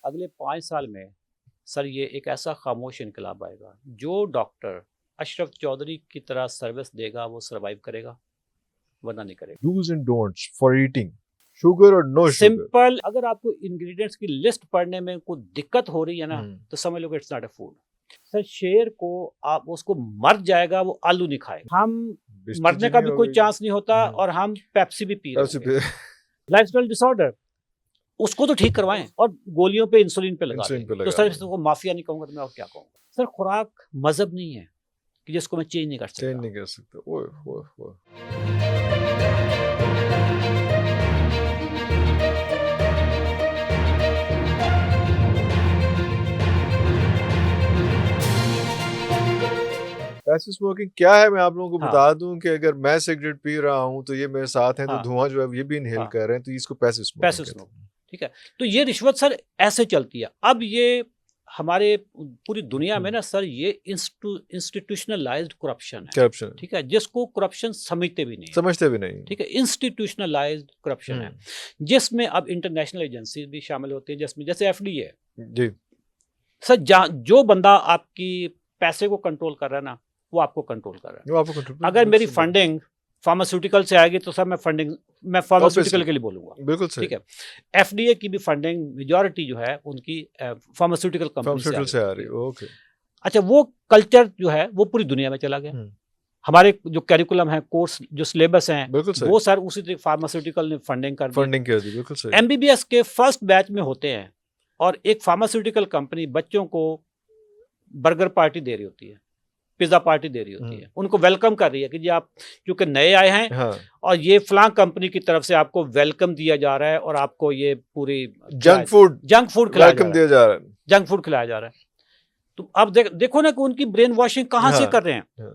अगले 5 साल में सर ये एक ऐसा खामोश इनकलाब आएगा, जो डॉक्टर अशरफ चौधरी की तरह सर्विस देगा वो सर्वाइव करेगा, वरना नहीं करेगा। Do's and don'ts for eating, sugar or no sugar. Simple, अगर आपको इंग्रेडिएंट्स की लिस्ट पढ़ने में कोई दिक्कत हो रही है ना, तो समझ लो कि it's not a food. Sir शेर को आप उसको मर जाएगा, वो आलू नहीं खाएगा। हम मरने का भी कोई चांस नहीं होता और हम पेप्सी भी पी रहे हैं। लाइफस्टाइल डिसऑर्डर, उसको तो ठीक करवाएं और गोलियों पे इंसुलिन पे लगा दें। तो सर इसको माफिया नहीं कहूंगा तो मैं और क्या कहूंगा। सर खुराक मजहब नहीं है कि जिसको मैं चेंज नहीं कर सकता। चेंज नहीं कर सकता। ओए ओए ओए। पैसिव स्मोकिंग क्या है, मैं आप लोगों को बता दूं कि अगर मैं सिगरेट पी रहा हूं तो ये मेरे साथ हैं, तो धुआं जो है ये भी इनहेल कर रहे हैं, तो इसको पैसिव स्मोकिंग कहते हैं। ठीक है, तो ये रिश्वत सर ऐसे चलती है। अब ये हमारे पूरी दुनिया में ना सर ये इंस्टीट्यूशनलाइज्ड करप्शन है। ठीक है, जिसको करप्शन समझते भी नहीं। ठीक है, इंस्टीट्यूशनलाइज्ड करप्शन है, जिसमें अब इंटरनेशनल एजेंसी भी शामिल होती है, जिसमें जैसे FDA जी। सर जो बंदा आपकी पैसे को कंट्रोल कर रहा है ना, वो आपको कंट्रोल कर रहा है। अगर मेरी फंडिंग फार्मास्यूटिकल से आएगी तो सर मैं फार्मास्यूटिकल के लिए बोलूंगा। बिल्कुल सही। ठीक है, FDA की भी फंडिंग मेजॉरिटी जो है उनकी फार्मास्यूटिकल कंपनी से आ रही है। ओके। अच्छा, वो कल्चर जो है वो पूरी दुनिया में चला गया। हमारे जो कैरिकुलम है, कोर्स जो सिलेबस हैं, वो सर उसी तरीके फार्मास्यूटिकल ने फंडिंग कर दी। बिल्कुल सही। MBBS के फर्स्ट बैच में होते हैं और एक फार्मास्यूटिकल कंपनी बच्चों को बर्गर पार्टी दे रही होती है, पिज्जा पार्टी दे रही होती है, उनको वेलकम कर रही है कि जी आप क्योंकि नए आए हैं और ये फलां कंपनी की तरफ से आपको वेलकम दिया जा रहा है और आपको ये पूरी जंक फूड खिलाया जा रहा है। तो अब देखो ना कि उनकी ब्रेन वॉशिंग कहां से कर रहे हैं।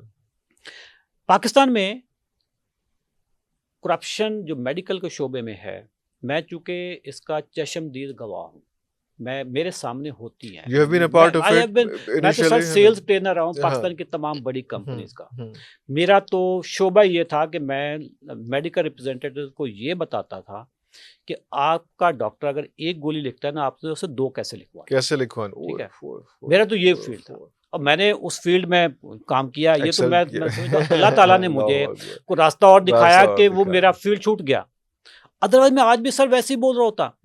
पाकिस्तान में करप्शन जो मेडिकल के शोबे में है, मैं चूंकि इसका चश्मदीद गवाह हूं, मेरे सामने होती है। मैं तो सर सेल्स ट्रेनर रहा हूँ पाकिस्तान की तमाम बड़ी कंपनीज का। मेरा तो शोबा ये था कि मैं मेडिकल रिप्रेजेंटेटिव को ये बताता था कि आपका डॉक्टर अगर एक गोली लिखता है ना, आपसे उसे 2 कैसे लिखवाएं। ठीक है, मेरा तो ये फील्ड था और मैंने उस फील्ड में काम किया। ये तो मैं समझता अल्लाह ताला ने मुझे को रास्ता और दिखाया कि वो मेरा फील्ड छूट गया, अदरवाइज मैं आज भी सर वैसे ही बोल रहा होता।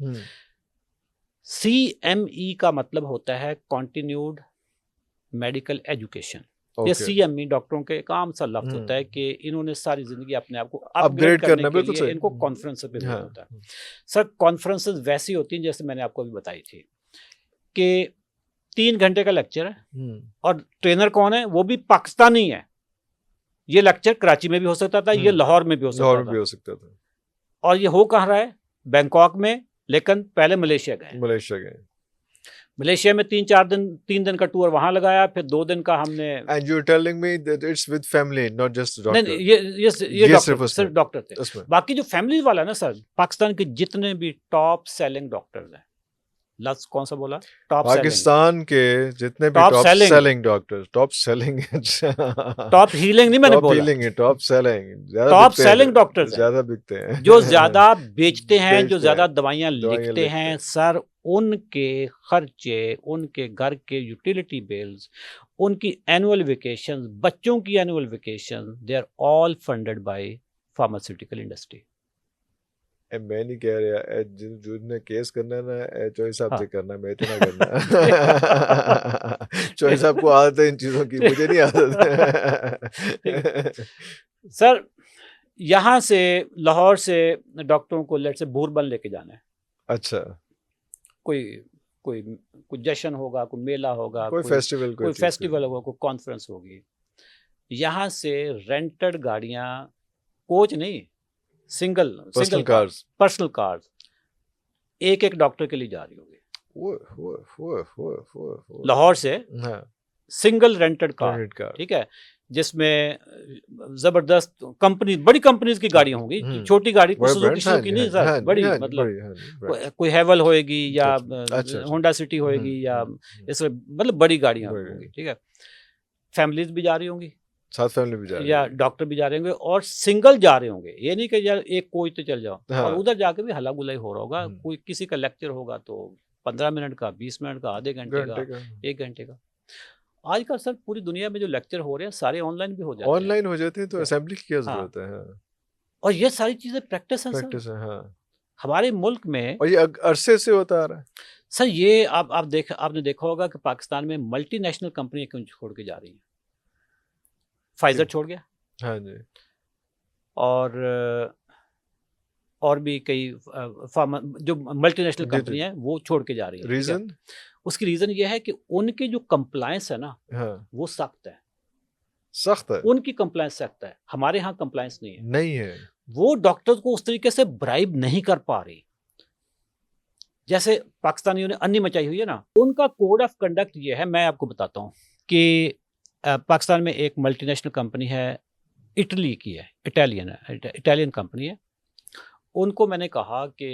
CME का मतलब होता है कॉन्टिन्यूड मेडिकल एजुकेशन। ये CME डॉक्टरों के एक आम सा लफ्ज होता है कि इन्होंने सारी जिंदगी अपने आप को अपग्रेड करने के लिए इनको कॉन्फ्रेंस पे भेजना होता है। सर कॉन्फ्रेंसेस वैसी होती हैं जैसे मैंने आपको अभी बताई थी कि 3 घंटे का लेक्चर है और ट्रेनर कौन है, वो भी पाकिस्तानी है। ये लेक्चर कराची में भी हो सकता था, ये लाहौर में भी हो सकता था। और ये हो कहाँ रहा है, बैंकॉक में, लेकिन पहले मलेशिया गए। मलेशिया में 3 दिन का टूर वहां लगाया, फिर 2 दिन का हमने। And you're telling me that it's with family, not just doctor. नहीं, ये सिर्फ डॉक्टर थे। बाकी जो फैमिली वाला है ना सर, पाकिस्तान के जितने भी टॉप सेलिंग डॉक्टर्स हैं, लफ्ज कौन सा बोला, टॉप पाकिस्तान के जितने भी top selling doctors, top healing नहीं मैंने बोला, टॉप सेलिंग डॉक्टर्स ज्यादा बिकते हैं, जो ज्यादा बेचते हैं, जो ज्यादा दवाइयां लिखते हैं सर, उनके खर्चे, उनके घर के यूटिलिटी बिल्स, उनकी एनुअल वेकेशन, बच्चों की annual vacation, they are all funded by pharmaceutical industry. मैं नहीं कह रहा जिसने केस करना है ना, चौधरी साहब से करना, मैं इतना करना। चौधरी साहब को आदत है इन चीजों की, मुझे नहीं आदत। सर यहाँ से लाहौर से डॉक्टरों को लेट से भूरबन लेके जाना है। अच्छा, कोई जश्न होगा, कोई मेला होगा, कोई फेस्टिवल होगा, कोई कॉन्फ्रेंस होगी। यहाँ से रेंटेड गाड़ियाँ, कोच नहीं, सिंगल पर्सनल कार्स एक डॉक्टर के लिए जा रही होगी लाहौर से, सिंगल रेंटेड कार। ठीक है, जिसमें जबरदस्त बड़ी कंपनीज की गाड़ियां होंगी, छोटी गाड़ी सुजुकी की नहीं सर, बड़ी मतलब कोई हैवल होएगी या होंडा सिटी होएगी या इसमें मतलब बड़ी गाड़ियां होंगी। ठीक है, फैमिलीज भी जा रही होंगी, साथ फैमिली भी जा रही या डॉक्टर भी जा रहे होंगे और सिंगल जा रहे होंगे। ये नहीं कि यार एक कोच तो चल जाओ, और उधर जाके भी हल्ला गुल्ला हो रहा होगा, कोई किसी का लेक्चर होगा तो 15 मिनट का, 20 मिनट का, आधे घंटे का, 1 घंटे का। आजकल सर पूरी दुनिया में जो लेक्चर हो रहे हैं सारे ऑनलाइन भी हो जाते हैं। ऑनलाइन हो जाते हैं तो असेंबली की क्या जरूरत है। हाँ। और ये सारी चीजें प्रैक्टिस हैं सर। प्रैक्टिस है, हाँ। हमारे मुल्क में, और ये अरसे से होता आ रहा है सर। ये आपने देखा होगा कि पाकिस्तान में मल्टीनेशनल कंपनी क्यों छोड़ के जा रही हैं। फाइजर छोड़ गया, हाँ जी, और भी कई जो मल्टीनेशनल कंपनी है वो छोड़ के जा रही है। रीजन, उसकी रीजन ये है कि उनकी जो कंप्लायंस है ना, हाँ, वो सख्त है। सख्त है, उनकी कंप्लायंस सख्त है, हमारे यहाँ कंप्लायंस नहीं है। नहीं है। वो डॉक्टर्स को उस तरीके से ब्राइब नहीं कर पा रही जैसे पाकिस्तानियों ने अन्नी मचाई हुई है ना। उनका कोड ऑफ कंडक्ट ये है, मैं आपको बताता हूँ कि पाकिस्तान में एक मल्टीनेशनल कंपनी है, इटली की है, इटालियन कंपनी है। उनको मैंने कहा कि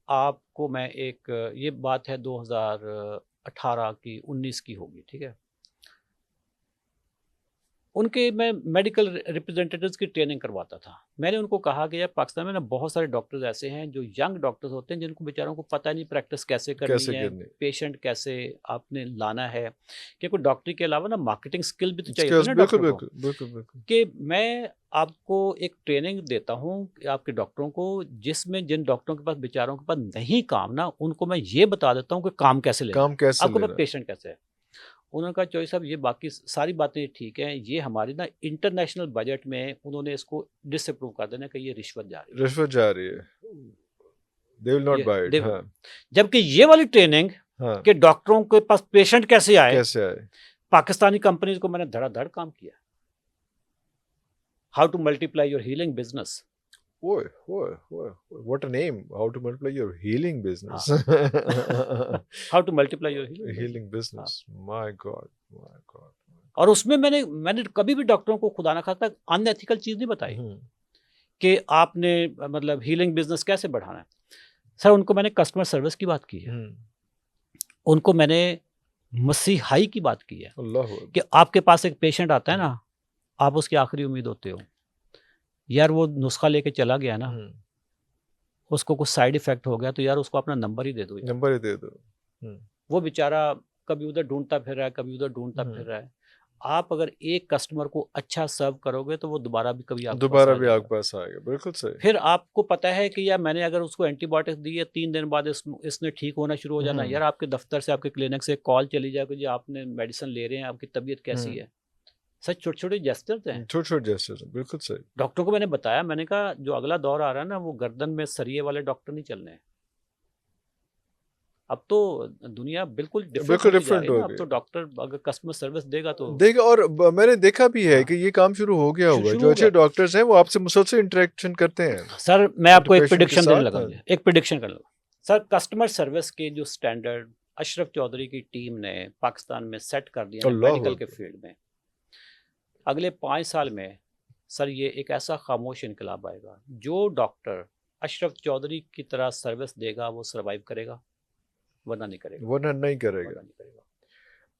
आपको मैं एक, ये बात है 2018 की 19 की होगी, ठीक है। उनके मैं मेडिकल रिप्रेजेंटेटिव्स की ट्रेनिंग करवाता था। मैंने उनको कहा कि यार पाकिस्तान में ना बहुत सारे डॉक्टर्स ऐसे हैं जो यंग डॉक्टर्स होते हैं, जिनको बेचारों को पता नहीं प्रैक्टिस कैसे करनी है, पेशेंट कैसे आपने लाना है। कि कोई डॉक्टरी के अलावा ना मार्केटिंग स्किल भी तो चाहिए होती है ना डॉक्टर को। बिल्कुल। कि मैं आपको एक ट्रेनिंग देता हूँ आपके डॉक्टरों को, जिसमें जिन डॉक्टरों के पास बेचारों के पास नहीं काम ना, उनको मैं ये बता देता हूँ कि काम कैसे लेना है, आपको मैं पेशेंट कैसे है। उन्होंने कहा चौधरी साहब ये बाकी सारी बातें ठीक हैं, ये हमारी ना इंटरनेशनल बजट में उन्होंने इसको डिसअप्रूव कर देना कि ये रिश्वत जा रही है। They will not buy it, हाँ। जबकि ये वाली ट्रेनिंग कि डॉक्टरों के पास पेशेंट कैसे आए, पाकिस्तानी कंपनीज को मैंने धड़ाधड़ काम किया। How to multiply your healing business. What a name! How to multiply your healing business. How to multiply your healing business. My God. और उसमें मैंने कभी भी डॉक्टरों को खुदा ना खास्ता अनएथिकल चीज नहीं बताई कि आपने मतलब हीलिंग बिजनेस कैसे बढ़ाना है। सर उनको मैंने कस्टमर सर्विस की बात की है, उनको मैंने मसीहाई की बात की है कि आपके पास एक पेशेंट आता है ना, आप उसकी आखिरी उम्मीद होते हो। यार वो नुस्खा लेके चला गया ना, उसको कुछ साइड इफेक्ट हो गया तो यार उसको अपना नंबर ही दे दो। वो बेचारा कभी उधर ढूंढता फिर रहा है, कभी उधर ढूंढता फिर रहा है। आप अगर एक कस्टमर को अच्छा सर्व करोगे तो वो दोबारा भी आपके पास आएगा। बिल्कुल सही। फिर आपको पता है कि यार मैंने अगर उसको एंटीबायोटिक्स दी है, 3 दिन बाद इसने ठीक होना शुरू हो जाना। यार आपके दफ्तर से, आपके क्लिनिक से कॉल चली जाए कि जी आपने मेडिसिन ले रहे हैं, आपकी तबीयत कैसी है। सच छोटे-छोटे जेस्चर्स हैं, छोटे-छोटे जेस्चर्स, बिल्कुल सही। डॉक्टरों को मैंने बताया, मैंने कहा जो अगला दौर आ रहा है ना, वो गर्दन में सरिये वाले डॉक्टर नहीं चलने हैं। अब तो दुनिया बिल्कुल डिफरेंट हो गई। अब तो डॉक्टर अगर कस्टमर सर्विस देगा तो देगा। और मैंने देखा भी है कि ये काम शुरू हो गया होगा। जो अच्छे डॉक्टर्स हैं वो आपसे मुसलसल इंटरेक्शन करते हैं। सर मैं आपको एक प्रेडिक्शन देने लगा, एक प्रेडिक्शन कर लूँ। सर कस्टमर सर्विस के जो स्टैंडर्ड अशरफ चौधरी की टीम ने पाकिस्तान में सेट कर दिया मेडिकल के फील्ड में, अगले 5 साल में सर ये एक ऐसा खामोश इनकलाब आएगा। जो डॉक्टर अशरफ चौधरी की तरह सर्विस देगा वो सर्वाइव करेगा, वरना नहीं करेगा।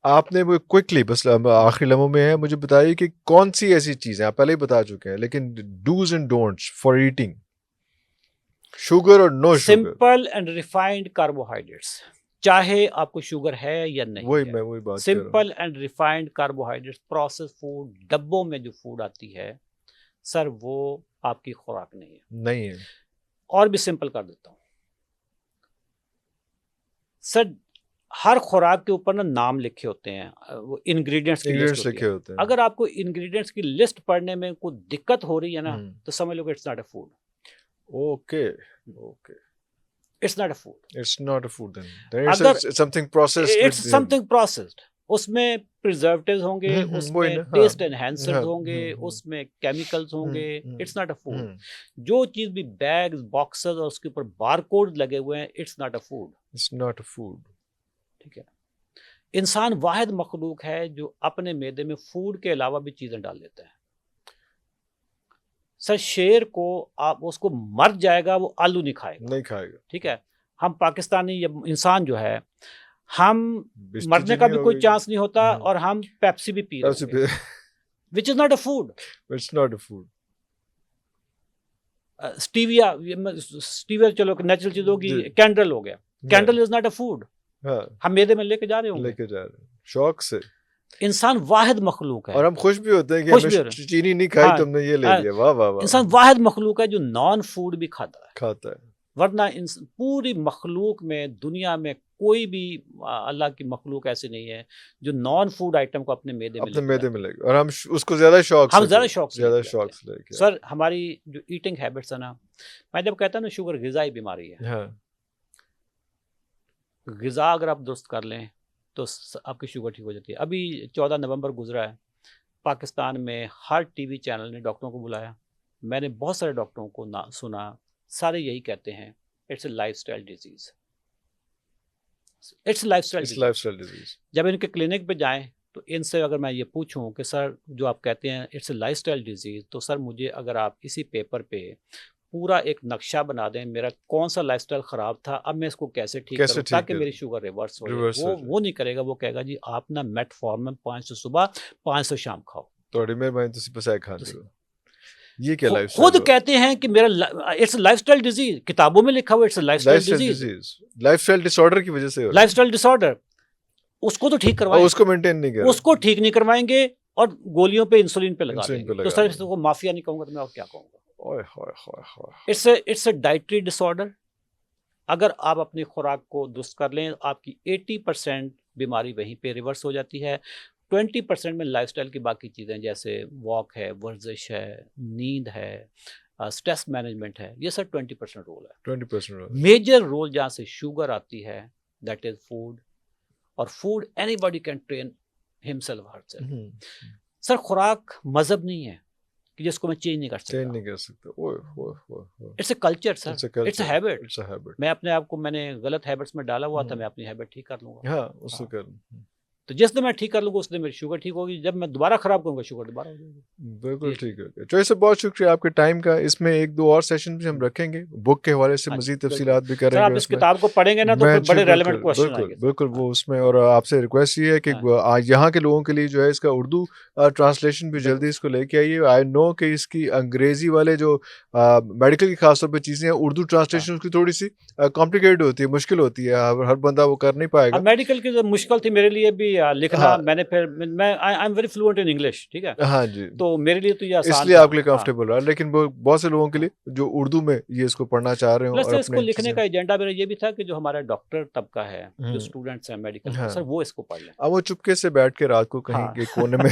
आपने वो क्विकली बस आखिरी लम्हों में है, मुझे बताइए कि कौन सी ऐसी चीजें, आप पहले ही बता चुके हैं, लेकिन dos and don'ts for eating sugar और no sugar. Simple and refined carbohydrates, चाहे आपको शुगर है या नहीं। वही बात। Simple and refined carbohydrates, process food, डब्बों में जो फूड आती है सर वो आपकी खुराक नहीं है। और भी सिंपल कर देता हूँ सर, हर खुराक के ऊपर ना नाम लिखे होते हैं, वो इंग्रेडिएंट्स की लिस्ट लिखे होते हैं। अगर आपको इंग्रेडिएंट्स की लिस्ट पढ़ने में कोई दिक्कत हो रही है ना, तो समझ लो कि it's not a food. Okay, it's not a food then. It's something processed. It's something processed. उसमें प्रिजर्वेटिव्स होंगे, उसमें टेस्ट एनहांसर्स होंगे, उसमें केमिकल्स होंगे। It's not a food. जो चीज भी बैग्स, बॉक्सेस और उसके ऊपर बारकोड लगे हुए हैं, इट्स नॉट अ फूड। ठीक है। इंसान वाहिद मखलूक है जो अपने मैदे में फूड के अलावा भी चीजें डाल लेता है। सर शेर को आप उसको मर जाएगा, वो आलू नहीं खाएगा। ठीक है। हम पाकिस्तानी इंसान जो है, हम मरने का भी कोई चांस नहीं होता और हम पेप्सी भी पी रहे हैं, which is not a food. Stevia चलो नेचुरल चीज होगी, कैंडल हो गया, candle is not a food. हाँ, हम मैदे में लेके जा रहे होंगे, लेके जा रहे हैं शौक से। इंसान वाहिद मखलूक है, और हम खुश भी होते हैं कि खुश भी हो हमने रहे हैं। चीनी नहीं खाई, हाँ, तुमने ये ले हाँ, लिया, वाह वाह वाह। इंसान वाहिद मखलूक है जो नॉन फूड भी खाता है, खाता है। वरना पूरी मखलूक में, दुनिया में कोई भी अल्लाह की मखलूक ऐसी नहीं है जो नॉन फूड आइटम को अपने मैदे में लेके, और हम उसको ज्यादा शौक हम ज्यादा शौक से लेके। सर हमारी जो ईटिंग हैबिट्स है ना, मैं जब कहता हूँ ना शुगर ग़िज़ाई बीमारी है, हाँ, ग़िज़ा अगर आप दुरुस्त कर लें तो आपकी शुगर ठीक हो जाती है। अभी 14 नवंबर गुजरा है, पाकिस्तान में हर टीवी चैनल ने डॉक्टरों को बुलाया, मैंने बहुत सारे डॉक्टरों को ना सुना, सारे यही कहते हैं it's a lifestyle disease, it's lifestyle disease. जब इनके क्लिनिक पे जाएं तो इनसे अगर मैं ये पूछूं कि सर जो आप कहते हैं इट्स ए लाइफस्टाइल डिजीज, तो सर मुझे अगर आप इसी पेपर पे पूरा एक नक्शा बना दें, मेरा कौन सा लाइफस्टाइल खराब था, अब मैं इसको कैसे ठीक करूं ताकि मेरी शुगर रिवर्स हो जाए, वो नहीं करेगा। वो कहेगा जी आप ना मेटफॉर्मिन 500 सुबह 500 शाम खाओ, थोड़ी मेहरबानी तुसी पसाए खा लो। ये क्या लाइफस्टाइल खुद कहते हैं कि मेरा इट्स लाइफस्टाइल डिजीज, किताबों में लिखा हुआ it's lifestyle disease, lifestyle disorder की वजह से, लाइफस्टाइल डिसऑर्डर। उसको तो ठीक करवाएं, उसको मेंटेन नहीं करें, उसको ठीक नहीं करवाएंगे और गोलियों पे इंसुलिन पे लगा देंगे। तो सर इसको माफिया नहीं कहूंगा तो मैं और क्या कहूंगा। It's a dietary disorder. अगर आप अपनी खुराक को दुरुस्त कर लें, आपकी 80% बीमारी वहीं पे रिवर्स हो जाती है। 20% में लाइफस्टाइल की बाकी चीज़ें जैसे वॉक है, वर्जिश है, नींद है, स्ट्रेस मैनेजमेंट है, ये सर 20% रोल है। 20% मेजर रोल जहाँ से शुगर आती है दैट इज फूड, और food anybody can train himself herself. Sir खुराक मजहब नहीं है कि जिसको मैं चेंज नहीं कर सकता। It's a culture sir, it's a habit. मैं अपने आप को मैंने गलत हैबिट्स में डाला हुआ था, मैं अपनी हैबिट ठीक कर लूंगा। हाँ, उससे कर तो जिस दिन मैं ठीक कर लूंगा उस दिन मेरी शुगर ठीक होगी, जब मैं दोबारा खराब करूंगा शुगर दोबारा हो जाएगी। बिल्कुल ठीक है। तो इससे बहुत शुक्रिया आपके टाइम का। इसमें 1-2 और सेशन भी हम रखेंगे, बुक के हवाले से मजीद तफसीलात भी करेंगे। आप इस किताब को पढ़ेंगे ना तो बड़े रेलेवेंट क्वेश्चन आएंगे। बिल्कुल वो उसमें। और आपसे रिक्वेस्ट ये है कि यहाँ के लोगों के लिए जो है इसका उर्दू ट्रांसलेशन भी जल्दी इसको लेके आइए। आई नो कि इसकी अंग्रेजी वाले जो मेडिकल की खासतौर पर चीज़ें हैं, उर्दू ट्रांसलेशन उसकी थोड़ी सी कॉम्प्लिकेटेड होती है, मुश्किल होती है, हर बंदा वो कर नहीं पाएगा। मेडिकल की जो मुश्किल थी मेरे लिए भी लिखना, मैंने फिर मैं I am very fluent in English, ठीक है। हाँ जी, तो मेरे लिए तो ये आसान, इसलिए आपके लिए कंफर्टेबल रहा। लेकिन बहुत से लोगों के लिए जो उर्दू में ये इसको पढ़ना चाह रहे हो, प्लस इसको लिखने का एजेंडा मेरा ये भी था कि जो हमारा डॉक्टर तबका है, जो स्टूडेंट्स हैं मेडिकल, सर वो इसको पढ़ लें। अब वो चुपके से बैठ के रात को कहीं के कोने में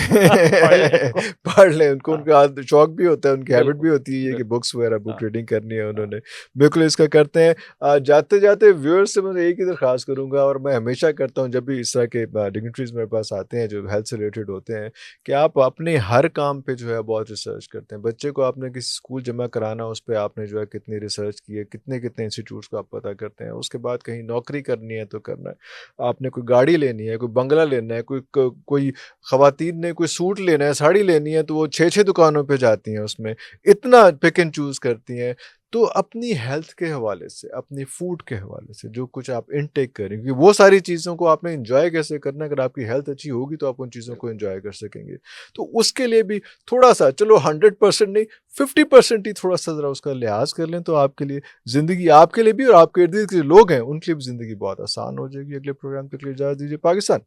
पढ़ लें। उनको उनका शौक भी होता है, उनकी हैबिट भी होती है कि बुक्स वगैरह बुक रीडिंग करनी है उन्होंने। बिल्कुल इसका करते हैं। जाते जाते व्यूअर्स से मैं एक ही दरख्वास्त करूंगा, और मैं हमेशा करता हूँ जब भी इस तरह के डिग्निटरीज मेरे पास आते हैं जो हेल्थ से रिलेटेड होते हैं, कि आप अपने हर काम पे जो है बहुत रिसर्च करते हैं। बच्चे को आपने किसी स्कूल जमा कराना, उस पर आपने जो है कितनी रिसर्च की है, कितने कितने इंस्टीट्यूट्स को आप पता करते हैं। उसके बाद कहीं नौकरी करनी है तो करना है, आपने कोई गाड़ी लेनी है, कोई बंगला लेना है, कोई ख़वातीन ने कोई सूट लेना है, साड़ी लेनी है, तो वो 6-6 दुकानों पे जाती हैं, उसमें इतना पिक एंड चूज़ करती हैं। तो अपनी हेल्थ के हवाले से, अपनी फूड के हवाले से जो कुछ आप इनटेक करें, क्योंकि वो सारी चीज़ों को आपने एंजॉय कैसे करना है, अगर आपकी हेल्थ अच्छी होगी तो आप उन चीज़ों को एंजॉय कर सकेंगे। तो उसके लिए भी थोड़ा सा, चलो 100% नहीं 50% ही थोड़ा सा ज़रा उसका लिहाज कर लें, तो आपके लिए ज़िंदगी, आपके लिए भी और आपके इर्द गिर्द के लोग हैं उनके लिए भी ज़िंदगी बहुत आसान हो जाएगी। अगले प्रोग्राम के लिए इजाज़त दीजिए। पाकिस्तान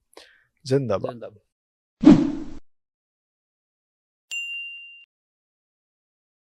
जिंदाबाद।